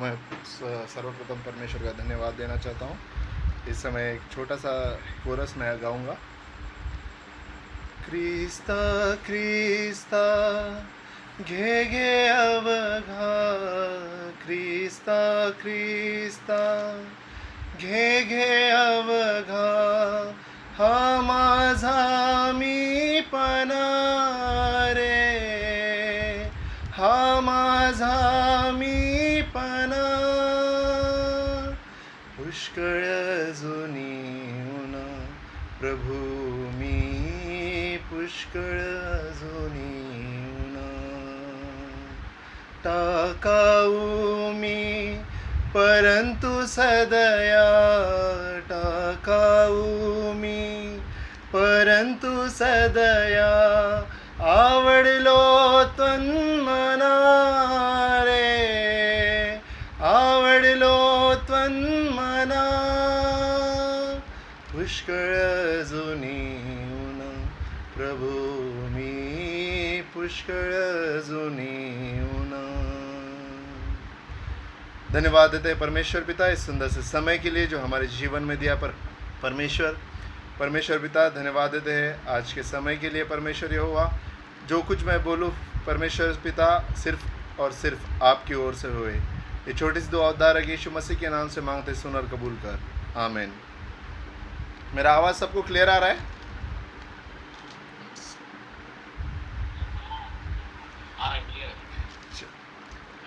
मैं सर्वप्रथम परमेश्वर का धन्यवाद देना चाहता हूँ। इस समय एक छोटा सा कोरस मैं गाऊंगा। क्रिस्ता क्रिस्ता घे घे अवघा, क्रिस्ता क्रिस्ता घे घे अवघा, हा माझा मीपणा रे, हा माझा मीपणा, पुष्कळ जुनी ऊन प्रभू मी, पुष्कळ जुनी ऊन टाकाऊ मी, परंतु सदया टाकाऊ मी, परंतु सदया आवडलो त्वन्मना रे, आवडलो त्वन्मना, पुष्कळ जुनी ऊन प्रभू मी, पुष्कळ जुनी ऊन। धन्यवाद देते हैं परमेश्वर पिता इस सुंदर से समय के लिए जो हमारे जीवन में दिया। पर परमेश्वर पिता धन्यवाद देते हैं आज के समय के लिए। परमेश्वर यहोवा, जो कुछ मैं बोलूँ परमेश्वर पिता सिर्फ और सिर्फ आपकी ओर से होए। ये छोटी सी दुआ उद्धार यीशु मसीह के नाम से मांगते सुन और कबूल कर, आमीन। मेरा आवाज़ सबको क्लियर आ रहा है?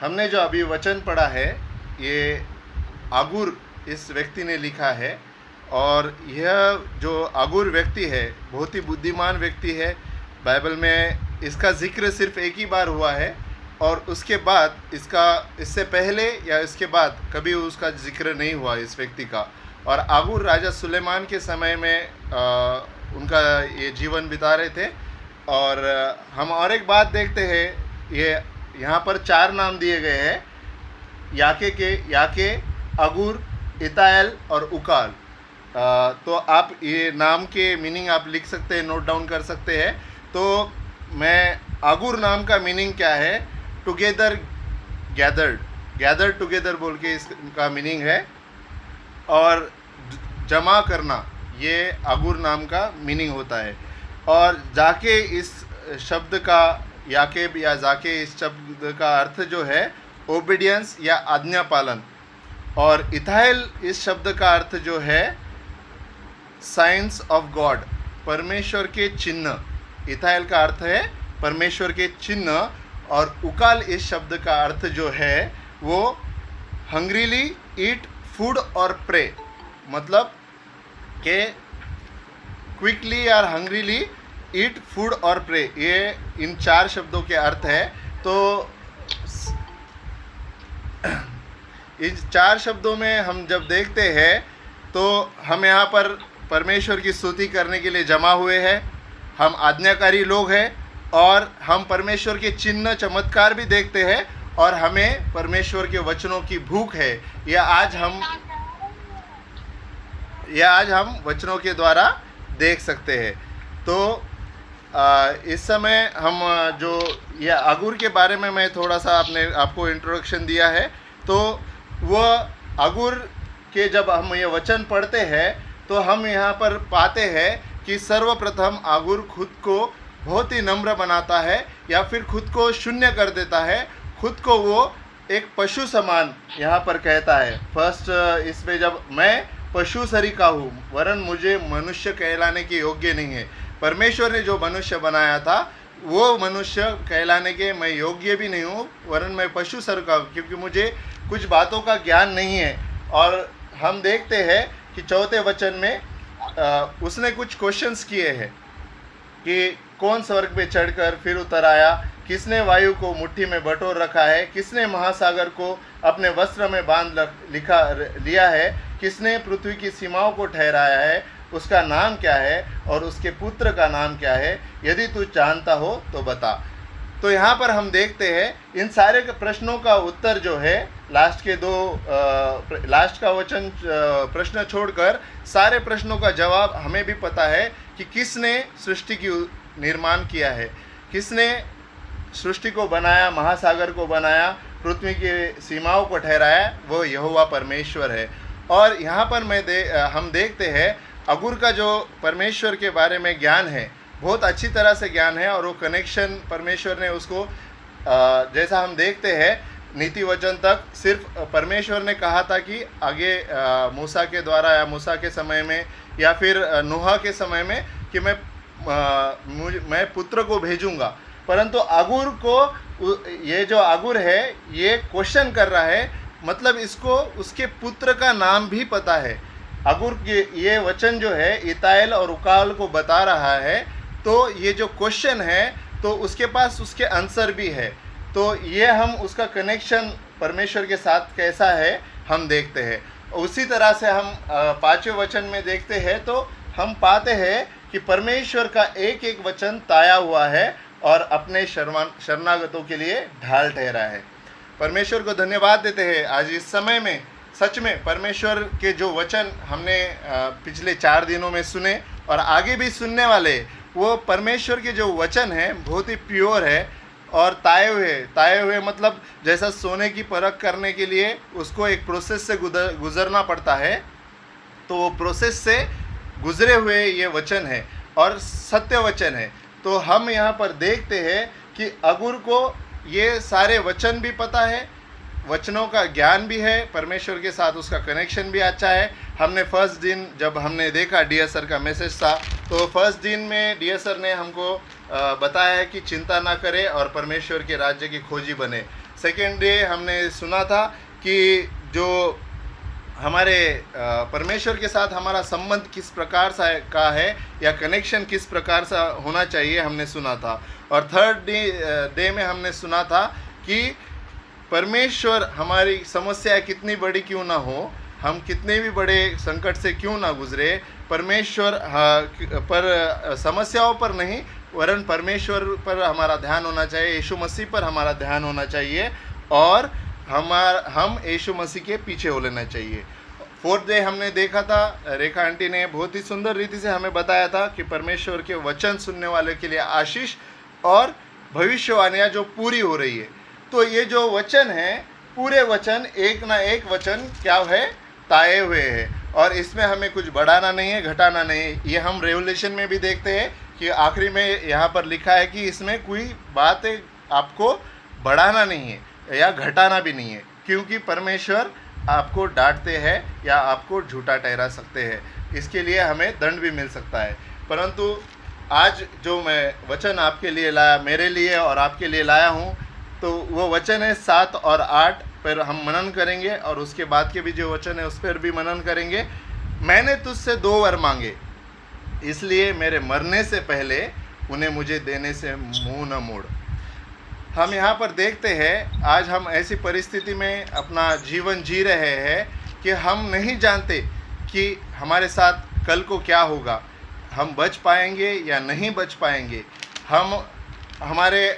हमने जो अभी वचन पढ़ा है ये आगुर इस व्यक्ति ने लिखा है, और यह जो आगुर व्यक्ति है बहुत ही बुद्धिमान व्यक्ति है। बाइबल में इसका जिक्र सिर्फ एक ही बार हुआ है, और उसके बाद इससे पहले या इसके बाद कभी उसका जिक्र नहीं हुआ इस व्यक्ति का। और आगुर राजा सुलेमान के समय में उनका ये जीवन बिता रहे थे। और हम और एक बात देखते हैं, ये यहाँ पर 4 नाम दिए गए हैं, याके, अगूर, इताएल और उकाल। तो आप ये नाम के मीनिंग आप लिख सकते हैं, नोट डाउन कर सकते हैं। तो मैं आगुर नाम का मीनिंग क्या है, टुगेदर गैदर्ड, गैदर टुगेदर बोल के इसका मीनिंग है, और जमा करना ये आगुर नाम का मीनिंग होता है। और जाके इस शब्द का, याकेब या जाके इस शब्द का अर्थ जो है ओबीडियंस या आज्ञा पालन। और इथाइल इस शब्द का अर्थ जो है साइंस ऑफ गॉड, परमेश्वर के चिन्ह। इथाइल का अर्थ है परमेश्वर के चिन्ह। और उकाल इस शब्द का अर्थ जो है वो हंग्रीली ईट फूड और प्रे, मतलब के क्विकली और हंग्रीली ईट फूड और प्रे, ये इन 4 शब्दों के अर्थ है। तो इन 4 शब्दों में हम जब देखते हैं तो हम यहाँ पर परमेश्वर की स्तुति करने के लिए जमा हुए हैं। हम आज्ञाकारी लोग हैं और हम परमेश्वर के चिन्ह चमत्कार भी देखते हैं, और हमें परमेश्वर के वचनों की भूख है। यह आज हम वचनों के द्वारा देख सकते हैं। तो इस समय हम जो यह आगुर के बारे में मैं थोड़ा सा आपको इंट्रोडक्शन दिया है। तो वह आगुर के जब हम ये वचन पढ़ते हैं तो हम यहाँ पर पाते हैं कि सर्वप्रथम आगुर खुद को बहुत ही नम्र बनाता है, या फिर खुद को शून्य कर देता है। खुद को वो एक पशु समान यहाँ पर कहता है। फर्स्ट इसमें जब मैं पशु सरीका हूँ, वरन मुझे मनुष्य कहलाने के योग्य नहीं है। परमेश्वर ने जो मनुष्य बनाया था वो मनुष्य कहलाने के मैं योग्य भी नहीं हूँ, वरन मैं पशु सरीका हूँ, क्योंकि मुझे कुछ बातों का ज्ञान नहीं है। और हम देखते हैं कि 4थे वचन में उसने कुछ क्वेश्चंस किए हैं कि कौन स्वर्ग पे चढ़कर फिर उतर आया, किसने वायु को मुट्ठी में बटोर रखा है, किसने महासागर को अपने वस्त्र में बांध लिया है, किसने पृथ्वी की सीमाओं को ठहराया है, उसका नाम क्या है और उसके पुत्र का नाम क्या है, यदि तू जानता हो तो बता। तो यहाँ पर हम देखते हैं इन सारे प्रश्नों का उत्तर जो है लास्ट का वचन प्रश्न छोड़कर सारे प्रश्नों का जवाब हमें भी पता है कि किसने सृष्टि की निर्माण किया है, किसने सृष्टि को बनाया, महासागर को बनाया, पृथ्वी की सीमाओं को ठहराया वो यहोवा परमेश्वर है। और यहाँ पर हम देखते हैं अगुर का जो परमेश्वर के बारे में ज्ञान है बहुत अच्छी तरह से ज्ञान है, और वो कनेक्शन परमेश्वर ने उसको जैसा हम देखते हैं नीति वचन तक सिर्फ परमेश्वर ने कहा था कि आगे मूसा के द्वारा या मूसा के समय में या फिर नूह के समय में कि मैं पुत्र को भेजूंगा, परंतु अगुर को ये जो अगुर है ये क्वेश्चन कर रहा है, मतलब इसको उसके पुत्र का नाम भी पता है। अगुर के ये वचन जो है इताएल और उकाल को बता रहा है, तो ये जो क्वेश्चन है तो उसके पास उसके आंसर भी है। तो ये हम उसका कनेक्शन परमेश्वर के साथ कैसा है हम देखते हैं। उसी तरह से हम 5वें वचन में देखते हैं तो हम पाते हैं कि परमेश्वर का एक एक वचन ताया हुआ है और अपने शरणागतों के लिए ढाल ठहरा है। परमेश्वर को धन्यवाद देते हैं आज इस समय में। सच में परमेश्वर के जो वचन हमने पिछले 4 दिनों में सुने और आगे भी सुनने वाले, वो परमेश्वर के जो वचन हैं बहुत ही प्योर है और ताए हुए मतलब जैसा सोने की परख करने के लिए उसको एक प्रोसेस से गुजरना पड़ता है, तो वो प्रोसेस से गुजरे हुए ये वचन है और सत्य वचन है। तो हम यहाँ पर देखते हैं कि अगुर को ये सारे वचन भी पता है, वचनों का ज्ञान भी है, परमेश्वर के साथ उसका कनेक्शन भी अच्छा है। हमने फर्स्ट दिन जब हमने देखा डीएस सर का मैसेज था, तो फर्स्ट दिन में डीएस सर ने हमको बताया है कि चिंता ना करें और परमेश्वर के राज्य की खोजी बने। सेकेंड डे हमने सुना था कि जो हमारे परमेश्वर के साथ हमारा संबंध किस प्रकार का है या कनेक्शन किस प्रकार से होना चाहिए हमने सुना था। और थर्ड डे में हमने सुना था कि परमेश्वर हमारी समस्या कितनी बड़ी क्यों ना हो, हम कितने भी बड़े संकट से क्यों ना गुजरे, परमेश्वर पर समस्याओं पर नहीं वरन परमेश्वर पर हमारा ध्यान होना चाहिए, यीशु मसीह पर हमारा ध्यान होना चाहिए और हम यीशु मसीह के पीछे हो लेना चाहिए। फोर्थ डे हमने देखा था, रेखा आंटी ने बहुत ही सुंदर रीति से हमें बताया था कि परमेश्वर के वचन सुनने वाले के लिए आशीष और भविष्यवाणियाँ जो पूरी हो रही है। तो ये जो वचन है पूरे वचन एक ना एक वचन क्या है ताए हुए हैं और इसमें हमें कुछ बढ़ाना नहीं है घटाना नहीं है। ये हम रेवलेशन में भी देखते हैं कि आखिरी में यहाँ पर लिखा है कि इसमें कोई बात आपको बढ़ाना नहीं है या घटाना भी नहीं है, क्योंकि परमेश्वर आपको डांटते हैं या आपको झूठा ठहरा सकते हैं, इसके लिए हमें दंड भी मिल सकता है। परंतु आज जो मैं वचन आपके लिए लाया, मेरे लिए और आपके लिए लाया हूँ, तो वो वचन है 7 और 8 पर हम मनन करेंगे और उसके बाद के भी जो वचन है उस पर भी मनन करेंगे। मैंने तुझसे 2 वर मांगे, इसलिए मेरे मरने से पहले उन्हें मुझे देने से मुंह न मोड़। हम यहाँ पर देखते हैं आज हम ऐसी परिस्थिति में अपना जीवन जी रहे हैं कि हम नहीं जानते कि हमारे साथ कल को क्या होगा, हम बच पाएंगे या नहीं बच पाएंगे। हमारे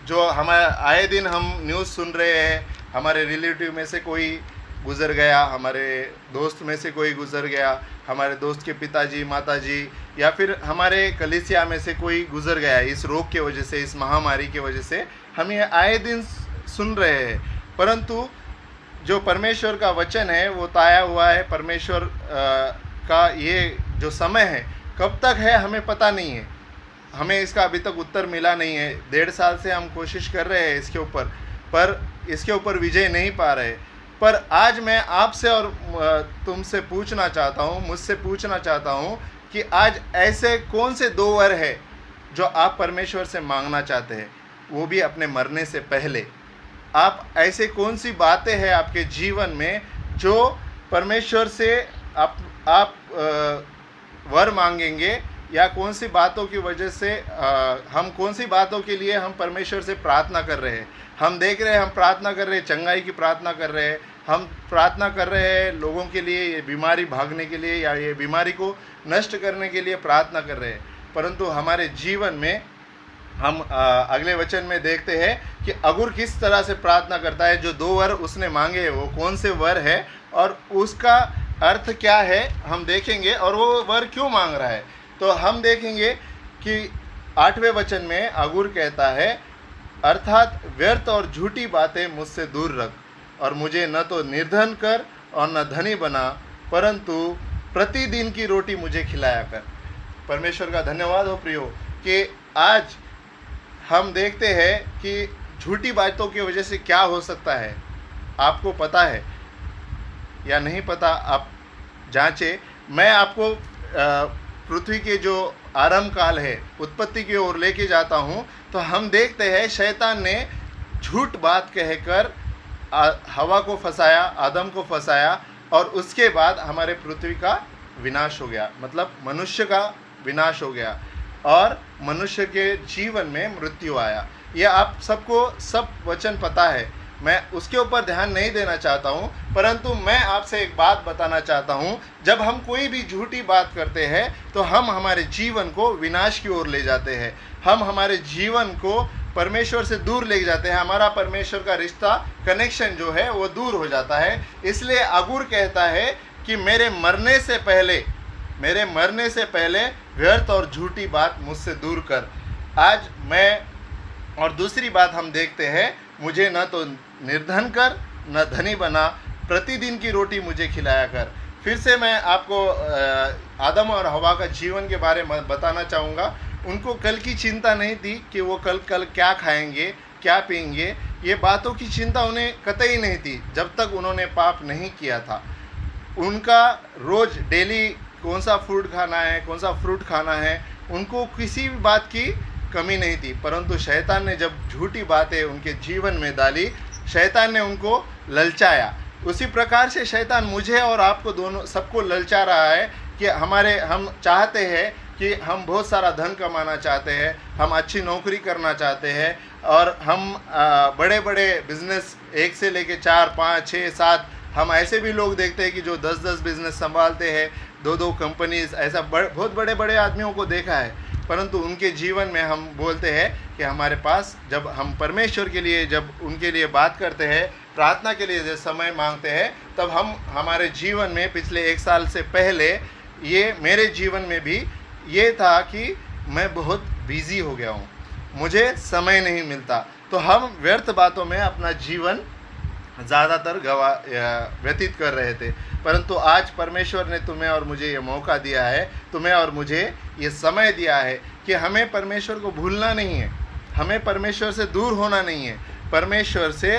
आए दिन हम न्यूज़ सुन रहे हैं, हमारे रिलेटिव में से कोई गुज़र गया, हमारे दोस्त में से कोई गुज़र गया, हमारे दोस्त के पिताजी माताजी या फिर हमारे कलीसिया में से कोई गुज़र गया इस रोग के वजह से, इस महामारी के वजह से हम ये आए दिन सुन रहे हैं। परंतु जो परमेश्वर का वचन है वो ताया हुआ है। परमेश्वर का ये जो समय है कब तक है हमें पता नहीं है, हमें इसका अभी तक उत्तर मिला नहीं है। 1.5 साल से हम कोशिश कर रहे हैं इसके ऊपर, पर इसके ऊपर विजय नहीं पा रहे। पर आज मैं आपसे और तुमसे पूछना चाहता हूँ, मुझसे पूछना चाहता हूँ कि आज ऐसे कौन से 2 वर है जो आप परमेश्वर से मांगना चाहते हैं, वो भी अपने मरने से पहले। आप ऐसे कौन सी बातें हैं आपके जीवन में जो परमेश्वर से आप वर मांगेंगे, या कौन सी बातों की वजह से हम कौन सी बातों के लिए हम परमेश्वर से प्रार्थना कर रहे हैं। हम देख रहे हैं, हम प्रार्थना कर रहे हैं, चंगाई की प्रार्थना कर रहे हैं, हम प्रार्थना कर रहे हैं लोगों के लिए, ये बीमारी भागने के लिए या ये बीमारी को नष्ट करने के लिए प्रार्थना कर रहे हैं। परंतु हमारे जीवन में हम अगले वचन में देखते हैं कि अगुर किस तरह से प्रार्थना करता है। जो 2 वर उसने मांगे हैं वो कौन से वर है और उसका अर्थ क्या है हम देखेंगे, और वो वर क्यों मांग रहा है। तो हम देखेंगे कि 8वें वचन में अगुर कहता है, अर्थात व्यर्थ और झूठी बातें मुझसे दूर रख, और मुझे न तो निर्धन कर और न धनी बना, परंतु प्रतिदिन की रोटी मुझे खिलाया कर। परमेश्वर का धन्यवाद हो प्रियो कि आज हम देखते हैं कि झूठी बातों की वजह से क्या हो सकता है। आपको पता है या नहीं पता, आप जांचें। मैं आपको पृथ्वी के जो आरंभ काल है, उत्पत्ति की ओर लेके जाता हूँ, तो हम देखते हैं शैतान ने झूठ बात कहकर हवा को फंसाया, आदम को फंसाया, और उसके बाद हमारे पृथ्वी का विनाश हो गया, मतलब मनुष्य का विनाश हो गया और मनुष्य के जीवन में मृत्यु आया। यह आप सबको सब वचन पता है, मैं उसके ऊपर ध्यान नहीं देना चाहता हूँ, परंतु मैं आपसे एक बात बताना चाहता हूँ। जब हम कोई भी झूठी बात करते हैं तो हम हमारे जीवन को विनाश की ओर ले जाते हैं, हम हमारे जीवन को परमेश्वर से दूर ले जाते हैं, हमारा परमेश्वर का रिश्ता, कनेक्शन जो है वो दूर हो जाता है। इसलिए अगूर कहता है कि मेरे मरने से पहले व्यर्थ और झूठी बात मुझसे दूर कर। आज मैं, और दूसरी बात हम देखते हैं, मुझे न तो निर्धन कर न धनी बना, प्रतिदिन की रोटी मुझे खिलाया कर। फिर से मैं आपको आदम और हवा का जीवन के बारे में बताना चाहूँगा। उनको कल की चिंता नहीं थी कि वो कल क्या खाएंगे, क्या पिएंगे, ये बातों की चिंता उन्हें कतई नहीं थी जब तक उन्होंने पाप नहीं किया था। उनका रोज़ डेली कौन सा फूड खाना है, कौन सा फ्रूट खाना है, उनको किसी भी बात की कमी नहीं थी। परंतु शैतान ने जब झूठी बातें उनके जीवन में डाली, शैतान ने उनको ललचाया। उसी प्रकार से शैतान मुझे और आपको दोनों सबको ललचा रहा है कि हम चाहते हैं कि हम बहुत सारा धन कमाना चाहते हैं, हम अच्छी नौकरी करना चाहते हैं, और हम बड़े बड़े बिजनेस 1 से लेके 4, 5, 6, 7, हम ऐसे भी लोग देखते हैं कि जो 10-10 बिजनेस संभालते हैं, 2-2 कंपनीज, ऐसा बहुत बड़े बड़े आदमियों को देखा है। परंतु उनके जीवन में हम बोलते हैं कि हमारे पास, जब हम परमेश्वर के लिए, जब उनके लिए बात करते हैं, प्रार्थना के लिए जब समय मांगते हैं, तब हम हमारे जीवन में पिछले 1 साल से पहले, ये मेरे जीवन में भी ये था कि मैं बहुत बिज़ी हो गया हूँ, मुझे समय नहीं मिलता, तो हम व्यर्थ बातों में अपना जीवन ज़्यादातर व्यतीत कर रहे थे। परंतु आज परमेश्वर ने तुम्हें और मुझे ये मौका दिया है, तुम्हें और मुझे ये समय दिया है कि हमें परमेश्वर को भूलना नहीं है, हमें परमेश्वर से दूर होना नहीं है। परमेश्वर से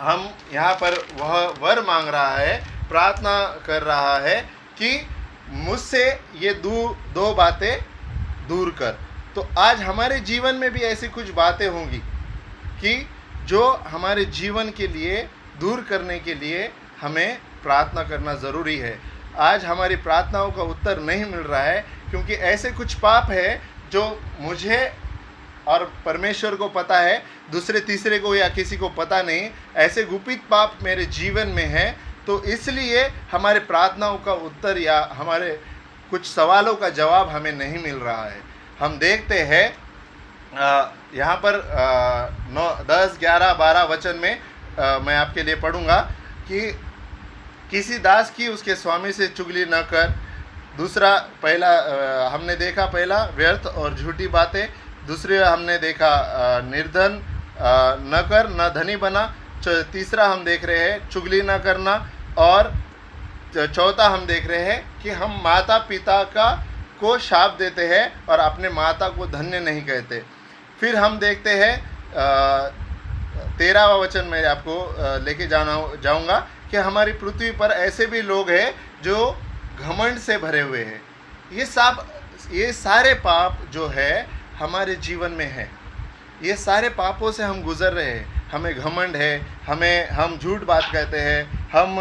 हम यहाँ पर वह वर मांग रहा है, प्रार्थना कर रहा है कि मुझसे ये दो बातें दूर कर। तो आज हमारे जीवन में भी ऐसी कुछ बातें होंगी कि जो हमारे जीवन के लिए दूर करने के लिए हमें प्रार्थना करना ज़रूरी है। आज हमारी प्रार्थनाओं का उत्तर नहीं मिल रहा है क्योंकि ऐसे कुछ पाप है जो मुझे और परमेश्वर को पता है, दूसरे तीसरे को या किसी को पता नहीं, ऐसे गुपित पाप मेरे जीवन में है। तो इसलिए हमारे प्रार्थनाओं का उत्तर या हमारे कुछ सवालों का जवाब हमें नहीं मिल रहा है। हम देखते हैं यहाँ पर 9, 10, 11, 12 वचन में मैं आपके लिए पढ़ूँगा कि किसी दास की उसके स्वामी से चुगली न कर। दूसरा, हमने देखा पहला व्यर्थ और झूठी बातें। दूसरे हमने देखा निर्धन न कर, न धनी बना। तीसरा हम देख रहे हैं चुगली न करना। और चौथा हम देख रहे हैं कि हम माता पिता को शाप देते हैं और अपने माता को धन्य नहीं कहते। फिर हम देखते हैं 13वां वचन में आपको लेके जाऊंगा कि हमारी पृथ्वी पर ऐसे भी लोग हैं जो घमंड से भरे हुए हैं। ये सारे पाप जो है हमारे जीवन में है, ये सारे पापों से हम गुजर रहे हैं। हमें घमंड है, हम झूठ बात कहते हैं, हम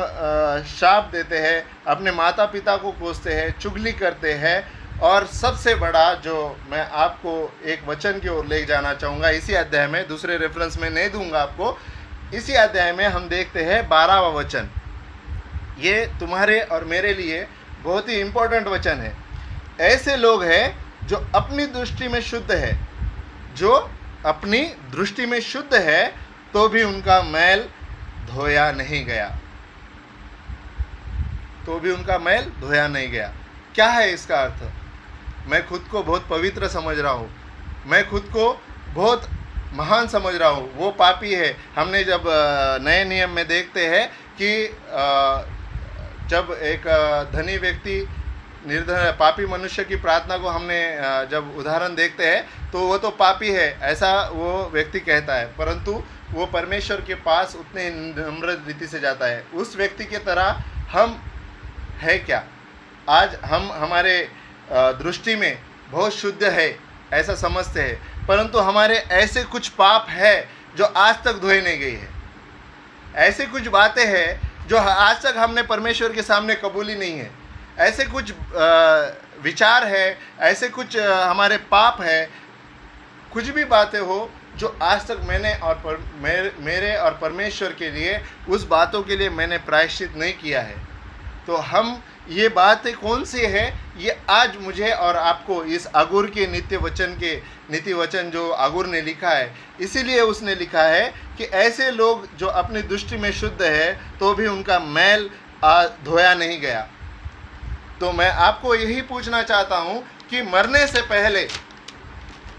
शाप देते हैं, अपने माता पिता को कोसते हैं, चुगली करते हैं। और सबसे बड़ा जो मैं आपको एक वचन की ओर ले जाना चाहूँगा इसी अध्याय में, दूसरे रेफरेंस में नहीं दूंगा आपको, इसी अध्याय में हम देखते हैं 12वां वचन। ये तुम्हारे और मेरे लिए बहुत ही इम्पोर्टेंट वचन है। ऐसे लोग हैं जो अपनी दृष्टि में शुद्ध है, जो अपनी दृष्टि में शुद्ध है तो भी उनका मैल धोया नहीं गया, तो भी उनका मैल धोया नहीं गया। क्या है इसका अर्थ? मैं खुद को बहुत पवित्र समझ रहा हूँ, मैं खुद को बहुत महान समझ रहा हूँ वो पापी है। हमने जब नए नियम में देखते हैं कि जब एक धनी व्यक्ति निर्धन पापी मनुष्य की प्रार्थना को हमने जब उदाहरण देखते हैं तो वो तो पापी है ऐसा वो व्यक्ति कहता है, परंतु वो परमेश्वर के पास उतने ही नम्र रीति से जाता है। उस व्यक्ति की तरह हम है क्या? आज हम हमारे दृष्टि में बहुत शुद्ध है ऐसा समझते हैं, परंतु हमारे ऐसे कुछ पाप है जो आज तक धोए नहीं गई है। ऐसे कुछ बातें हैं जो आज तक हमने परमेश्वर के सामने कबूली नहीं है। ऐसे कुछ विचार है, ऐसे कुछ हमारे पाप है, कुछ भी बातें हो जो आज तक मैंने और मेरे और परमेश्वर के लिए उस बातों के लिए मैंने प्रायश्चित नहीं किया है। तो हम ये बातें कौन सी है, ये आज मुझे और आपको इस आगुर के नीति वचन जो आगुर ने लिखा है, इसीलिए उसने लिखा है कि ऐसे लोग जो अपनी दृष्टि में शुद्ध है तो भी उनका मैल धोया नहीं गया। तो मैं आपको यही पूछना चाहता हूँ कि मरने से पहले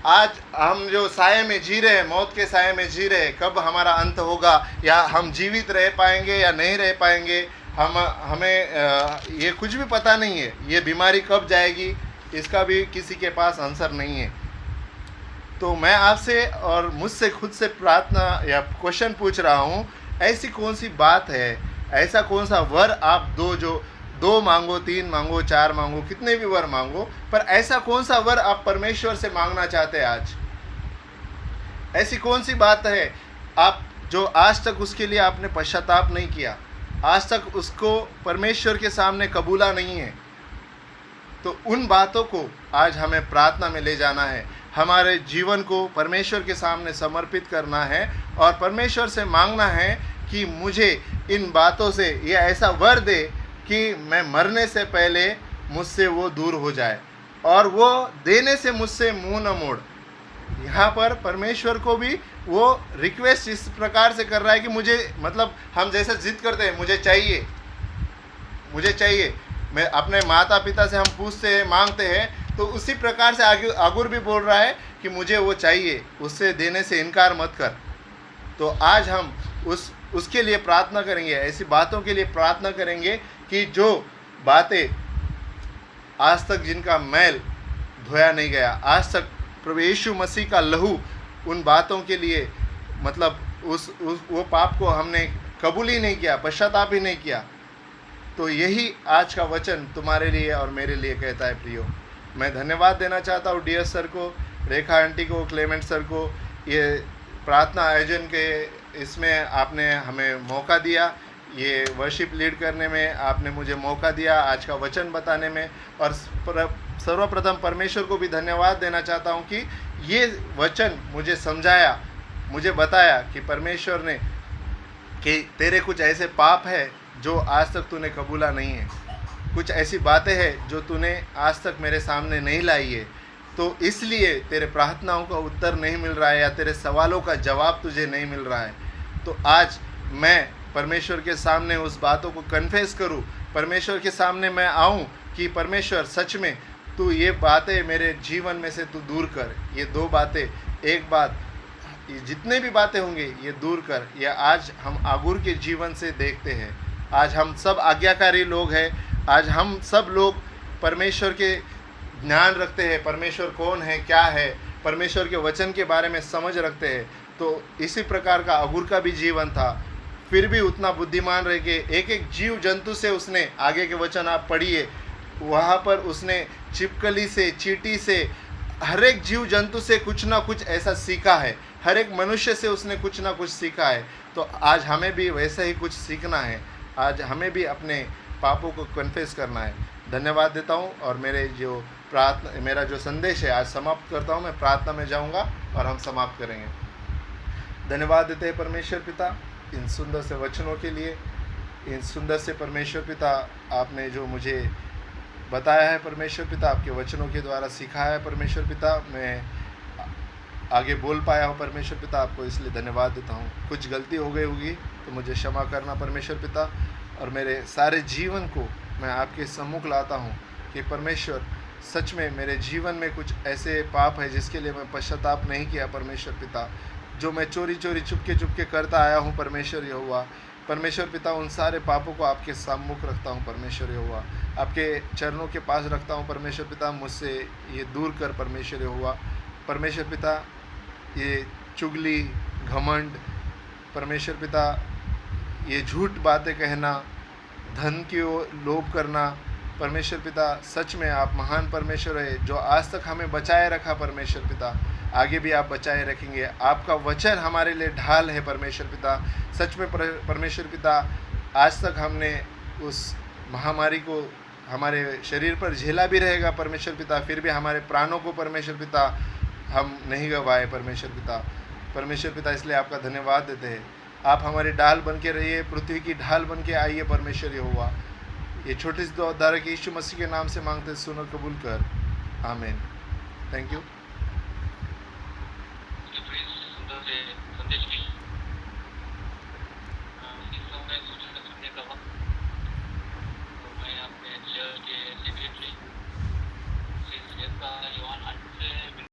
आज हम जो साये में जी रहे हैं, मौत के साये में जी रहे हैं, कब हमारा अंत होगा या हम जीवित रह पाएंगे या नहीं रह पाएंगे, हमें ये कुछ भी पता नहीं है। ये बीमारी कब जाएगी इसका भी किसी के पास आंसर नहीं है। तो मैं आपसे और मुझसे खुद से प्रार्थना या क्वेश्चन पूछ रहा हूँ, ऐसी कौन सी बात है, ऐसा कौन सा वर आप दो मांगो, 3 मांगो, 4 मांगो, कितने भी वर मांगो, पर ऐसा कौन सा वर आप परमेश्वर से मांगना चाहते हैं आज? ऐसी कौन सी बात है आप जो आज तक उसके लिए आपने पश्चाताप नहीं किया, आज तक उसको परमेश्वर के सामने कबूला नहीं है? तो उन बातों को आज हमें प्रार्थना में ले जाना है, हमारे जीवन को परमेश्वर के सामने समर्पित करना है और परमेश्वर से मांगना है कि मुझे इन बातों से ये ऐसा वर दे कि मैं मरने से पहले मुझसे वो दूर हो जाए, और वो देने से मुझसे मुंह न मोड़। यहाँ पर परमेश्वर को भी वो रिक्वेस्ट इस प्रकार से कर रहा है कि मुझे, मतलब हम जैसे जिद करते हैं मुझे चाहिए, मैं अपने माता पिता से हम पूछते हैं, मांगते हैं, तो उसी प्रकार से आगुर भी बोल रहा है कि मुझे वो चाहिए, उससे देने से इनकार मत कर। तो आज हम उसके लिए प्रार्थना करेंगे, ऐसी बातों के लिए प्रार्थना करेंगे कि जो बातें आज तक जिनका मैल धोया नहीं गया, आज तक प्रभु यीशु मसीह का लहू उन बातों के लिए, मतलब वो पाप को हमने कबूल ही नहीं किया, पश्चाताप ही नहीं किया। तो यही आज का वचन तुम्हारे लिए और मेरे लिए कहता है। प्रियो, मैं धन्यवाद देना चाहता हूँ डीएस सर को, रेखा आंटी को, क्लेमेंट सर को, ये प्रार्थना आयोजन के इसमें आपने हमें मौका दिया, ये वर्शिप लीड करने में आपने मुझे मौका दिया, आज का वचन बताने में। और सर्वप्रथम परमेश्वर को भी धन्यवाद देना चाहता हूँ कि ये वचन मुझे समझाया, मुझे बताया कि परमेश्वर ने कि तेरे कुछ ऐसे पाप है जो आज तक तूने कबूला नहीं है, कुछ ऐसी बातें हैं जो तूने आज तक मेरे सामने नहीं लाई है, तो इसलिए तेरे प्रार्थनाओं का उत्तर नहीं मिल रहा है या तेरे सवालों का जवाब तुझे नहीं मिल रहा है। तो आज मैं परमेश्वर के सामने उस बातों को कन्फेस करूं, परमेश्वर के सामने मैं आऊं कि परमेश्वर सच में तू ये बातें मेरे जीवन में से तू दूर कर, ये 2 बातें, एक बात, ये जितने भी बातें होंगे ये दूर कर। ये आज हम आगुर के जीवन से देखते हैं, आज हम सब आज्ञाकारी लोग हैं, आज हम सब लोग परमेश्वर के ज्ञान रखते हैं, परमेश्वर कौन है, क्या है, परमेश्वर के वचन के बारे में समझ रखते हैं। तो इसी प्रकार का आगुर का भी जीवन था, फिर भी उतना बुद्धिमान रह के एक एक जीव जंतु से उसने, आगे के वचन आप पढ़िए, वहाँ पर उसने छिपकली से, चींटी से, हर एक जीव जंतु से कुछ ना कुछ ऐसा सीखा है, हर एक मनुष्य से उसने कुछ ना कुछ सीखा है। तो आज हमें भी वैसा ही कुछ सीखना है, आज हमें भी अपने पापों को कन्फेस करना है। धन्यवाद देता हूँ और मेरा जो संदेश है आज समाप्त करता हूँ। मैं प्रार्थना में जाऊँगा और हम समाप्त करेंगे। धन्यवाद देते हैं परमेश्वर पिता इन सुंदर से वचनों के लिए, इन सुंदर से परमेश्वर पिता आपने जो मुझे बताया है परमेश्वर पिता, आपके वचनों के द्वारा सिखाया है परमेश्वर पिता, मैं आगे बोल पाया हूँ परमेश्वर पिता, आपको इसलिए धन्यवाद देता हूँ। कुछ गलती हो गई होगी तो मुझे क्षमा करना परमेश्वर पिता, और मेरे सारे जीवन को मैं आपके सम्मुख लाता हूँ कि परमेश्वर सच में मेरे जीवन में कुछ ऐसे पाप है जिसके लिए मैं पश्चाताप नहीं किया परमेश्वर पिता, जो मैं चोरी चोरी चुपके चुपके करता आया हूँ परमेश्वर यहोवा। परमेश्वर पिता, उन सारे पापों को आपके सम्मुख रखता हूँ परमेश्वर यहोवा, आपके चरणों के पास रखता हूँ परमेश्वर पिता। मुझसे ये दूर कर परमेश्वर यहोवा। परमेश्वर पिता, ये चुगली, घमंड, परमेश्वर पिता, ये झूठ बातें कहना, धन की ओर लोभ करना, परमेश्वर पिता सच में आप महान परमेश्वर है जो आज तक हमें बचाए रखा परमेश्वर पिता, आगे भी आप बचाए रखेंगे। आपका वचन हमारे लिए ढाल है परमेश्वर पिता। सच में परमेश्वर पिता, आज तक हमने उस महामारी को हमारे शरीर पर झेला भी रहेगा परमेश्वर पिता, फिर भी हमारे प्राणों को परमेश्वर पिता हम नहीं गंवाए परमेश्वर पिता। परमेश्वर पिता, इसलिए आपका धन्यवाद देते हैं। आप हमारी ढाल बन के रहिए, पृथ्वी की ढाल बन के आइए परमेश्वर यहोवा। ये छोटी सी दुआ उद्धारक यीशु मसीह के नाम से मांगते, सुन और कबूल कर, आमीन। Thank you. सुंदर से संदेश की इस समय सूचना सुनने का वक्त, तो मैं अपने चर्च के सेक्रेटरी श्री योहान